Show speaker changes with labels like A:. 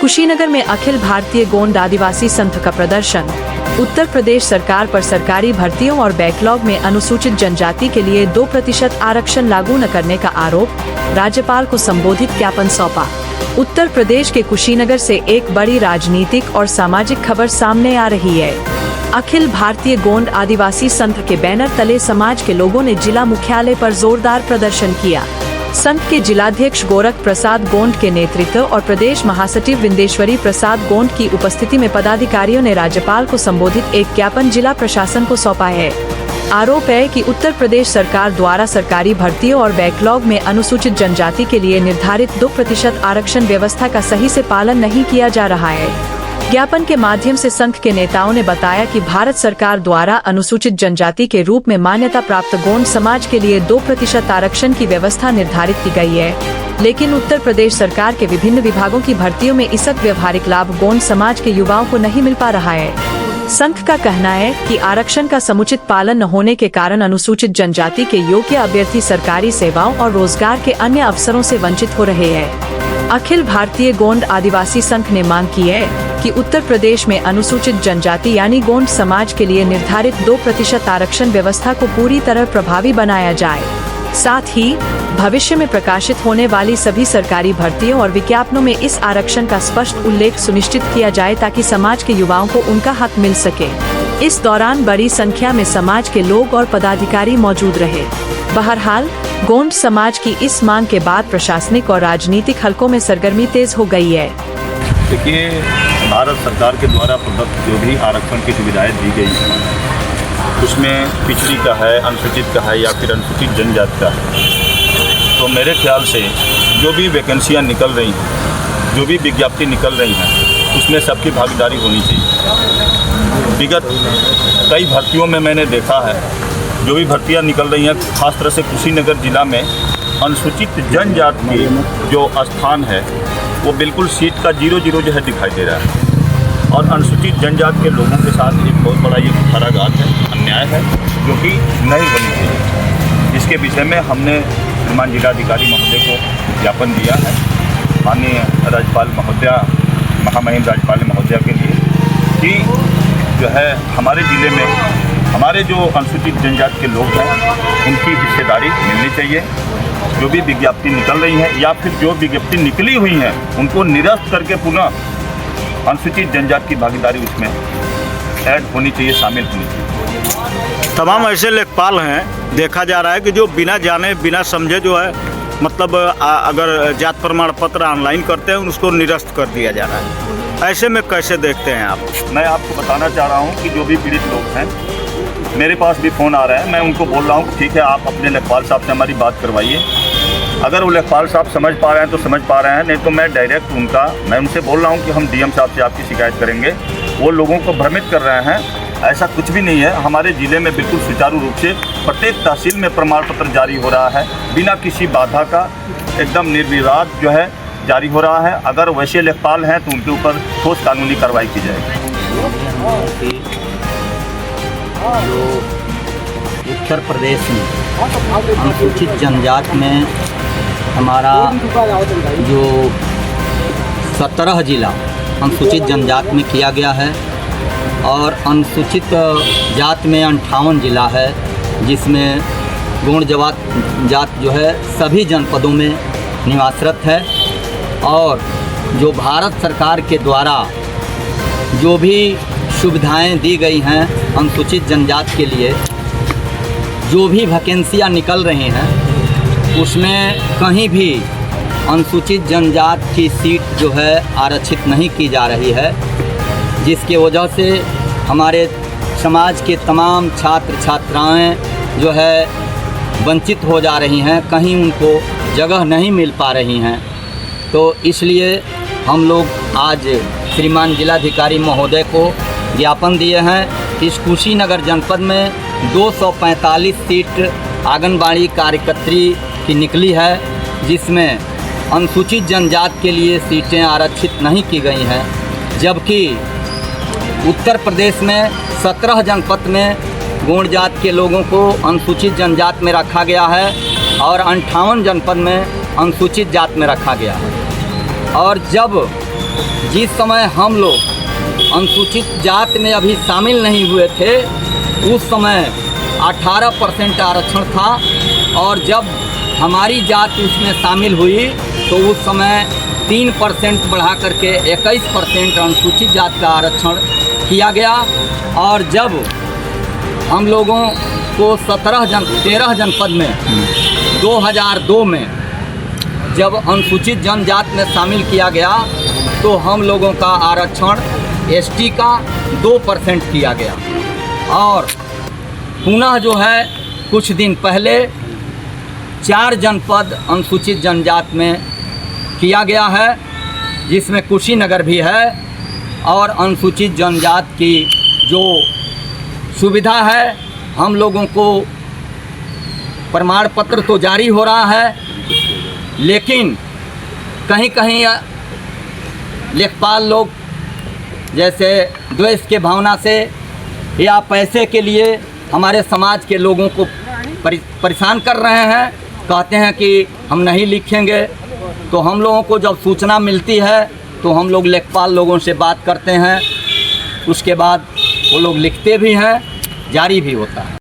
A: कुशीनगर में अखिल भारतीय गोंड आदिवासी संघ का प्रदर्शन। उत्तर प्रदेश सरकार पर सरकारी भर्तियों और बैकलॉग में अनुसूचित जनजाति के लिए 2% आरक्षण लागू न करने का आरोप, राज्यपाल को संबोधित ज्ञापन सौंपा। उत्तर प्रदेश के कुशीनगर से एक बड़ी राजनीतिक और सामाजिक खबर सामने आ रही है। अखिल भारतीय गोंड आदिवासी संघ के बैनर तले समाज के लोगों ने जिला मुख्यालय पर जोरदार प्रदर्शन किया। संघ के जिलाध्यक्ष गोरख प्रसाद गोंड के नेतृत्व और प्रदेश महासचिव विंदेश्वरी प्रसाद गोंड की उपस्थिति में पदाधिकारियों ने राज्यपाल को संबोधित एक ज्ञापन जिला प्रशासन को सौंपा है। आरोप है कि उत्तर प्रदेश सरकार द्वारा सरकारी भर्तियों और बैकलॉग में अनुसूचित जनजाति के लिए निर्धारित 2% आरक्षण व्यवस्था का सही से पालन नहीं किया जा रहा है। ज्ञापन के माध्यम से संघ के नेताओं ने बताया कि भारत सरकार द्वारा अनुसूचित जनजाति के रूप में मान्यता प्राप्त गोंड समाज के लिए 2% आरक्षण की व्यवस्था निर्धारित की गई है, लेकिन उत्तर प्रदेश सरकार के विभिन्न विभागों की भर्तियों में इसका व्यवहारिक लाभ गोंड समाज के युवाओं को नहीं मिल पा रहा है। संघ का कहना है कि आरक्षण का समुचित पालन न होने के कारण अनुसूचित जनजाति के योग्य अभ्यर्थी सरकारी सेवाओं और रोजगार के अन्य अवसरों से वंचित हो रहे हैं। अखिल भारतीय गोंड आदिवासी संघ ने मांग की है कि उत्तर प्रदेश में अनुसूचित जनजाति यानी गोंड समाज के लिए निर्धारित 2% आरक्षण व्यवस्था को पूरी तरह प्रभावी बनाया जाए। साथ ही भविष्य में प्रकाशित होने वाली सभी सरकारी भर्तियों और विज्ञापनों में इस आरक्षण का स्पष्ट उल्लेख सुनिश्चित किया जाए ताकि समाज के युवाओं को उनका हक मिल सके। इस दौरान बड़ी संख्या में समाज के लोग और पदाधिकारी मौजूद रहे। बहरहाल गोंड समाज की इस मांग के बाद प्रशासनिक और राजनीतिक हलकों में सरगर्मी तेज हो गई है।
B: देखिए, भारत सरकार के द्वारा प्रदत्त जो भी आरक्षण की सुविधाएं दी गई हैं, उसमें पिछड़ी का है, अनुसूचित का है या फिर अनुसूचित जनजाति का है, तो मेरे ख्याल से जो भी वैकेंसियां निकल रही हैं, जो भी विज्ञप्ति निकल रही हैं, उसमें सबकी भागीदारी होनी चाहिए। विगत कई भर्तियों में मैंने देखा है, जो भी भर्तियां निकल रही हैं, खास तरह से कुशीनगर जिला में अनुसूचित जनजाति की जो स्थान है वो बिल्कुल सीट का 0-0 जो है दिखाई दे रहा है। और अनुसूचित जनजाति के लोगों के साथ एक बहुत बड़ा ये कुठाराघात है, अन्याय है, जो कि नहीं होनी चाहिए। इसके विषय में हमने श्रीमान जिलाधिकारी महोदय को ज्ञापन दिया है, माननीय राज्यपाल महोदया, महामहिम राज्यपाल महोदया के लिए, कि जो है हमारे ज़िले में हमारे जो अनुसूचित जनजाति के लोग हैं उनकी हिस्सेदारी मिलनी चाहिए। जो भी विज्ञप्ति निकल रही है या फिर जो विज्ञप्ति निकली हुई हैं उनको निरस्त करके पुनः अनुसूचित जनजाति की भागीदारी उसमें ऐड होनी चाहिए, शामिल होनी चाहिए।
C: तमाम ऐसे लेखपाल हैं, देखा जा रहा है कि जो बिना जाने बिना समझे जो है मतलब अगर जात प्रमाण पत्र ऑनलाइन करते हैं उसको निरस्त कर दिया जा रहा है। ऐसे में कैसे देखते हैं आप?
B: मैं आपको बताना चाह रहा हूँ कि जो भी पीड़ित लोग हैं, मेरे पास भी फ़ोन आ रहा है, मैं उनको बोल रहा हूँ ठीक है, आप अपने लेखपाल साहब से हमारी बात करवाइए। अगर वो लेखपाल साहब समझ पा रहे हैं तो समझ पा रहे हैं, नहीं तो मैं डायरेक्ट मैं उनसे बोल रहा हूँ कि हम डीएम साहब से आपकी शिकायत करेंगे। वो लोगों को भ्रमित कर रहे हैं, ऐसा कुछ भी नहीं है। हमारे ज़िले में बिल्कुल सुचारू रूप से प्रत्येक तहसील में प्रमाण पत्र जारी हो रहा है, बिना किसी बाधा का एकदम निर्विवाद जो है जारी हो रहा है। अगर वैसे लेखपाल हैं तो उनके ऊपर ठोस कानूनी कार्रवाई की जाएगी।
D: जो उत्तर प्रदेश में अनुसूचित जनजाति में हमारा जो 17 जिला अनुसूचित जनजाति में किया गया है और अनुसूचित जाति में 58 जिला है, जिसमें गोंड जात जो है सभी जनपदों में निवासरत है। और जो भारत सरकार के द्वारा जो भी सुविधाएं दी गई हैं अनुसूचित जनजाति के लिए, जो भी वैकेंसियाँ निकल रही हैं उसमें कहीं भी अनुसूचित जनजाति की सीट जो है आरक्षित नहीं की जा रही है, जिसके वजह से हमारे समाज के तमाम छात्र छात्राएं जो है वंचित हो जा रही हैं, कहीं उनको जगह नहीं मिल पा रही हैं। तो इसलिए हम लोग आज श्रीमान जिलाधिकारी महोदय को ज्ञापन दिए हैं। इस कुशीनगर जनपद में 245 सीट आंगनबाड़ी कार्यकर्त्री की निकली है, जिसमें अनुसूचित जनजाति के लिए सीटें आरक्षित नहीं की गई हैं, जबकि उत्तर प्रदेश में 17 जनपद में गोंड जाति के लोगों को अनुसूचित जनजाति में रखा गया है और 58 जनपद में अनुसूचित जाति में रखा गया है। और जब जिस समय हम लोग अनुसूचित जात में अभी शामिल नहीं हुए थे उस समय 18% आरक्षण था, और जब हमारी जात उसमें शामिल हुई तो उस समय 3% बढ़ा करके 21% अनुसूचित जात का आरक्षण किया गया। और जब हम लोगों को 13 जनपद में 2002 में जब अनुसूचित जनजात में शामिल किया गया तो हम लोगों का आरक्षण एसटी का 2% किया गया। और पुनः जो है कुछ दिन पहले 4 जनपद अनुसूचित जनजात में किया गया है, जिसमें कुशीनगर भी है। और अनुसूचित जनजात की जो सुविधा है, हम लोगों को प्रमाण पत्र तो जारी हो रहा है, लेकिन कहीं कहीं लेखपाल लोग जैसे द्वेष के भावना से या पैसे के लिए हमारे समाज के लोगों को परेशान कर रहे हैं, कहते हैं कि हम नहीं लिखेंगे। तो हम लोगों को जब सूचना मिलती है तो हम लोग लेखपाल लोगों से बात करते हैं, उसके बाद वो लोग लिखते भी हैं, जारी भी होता है।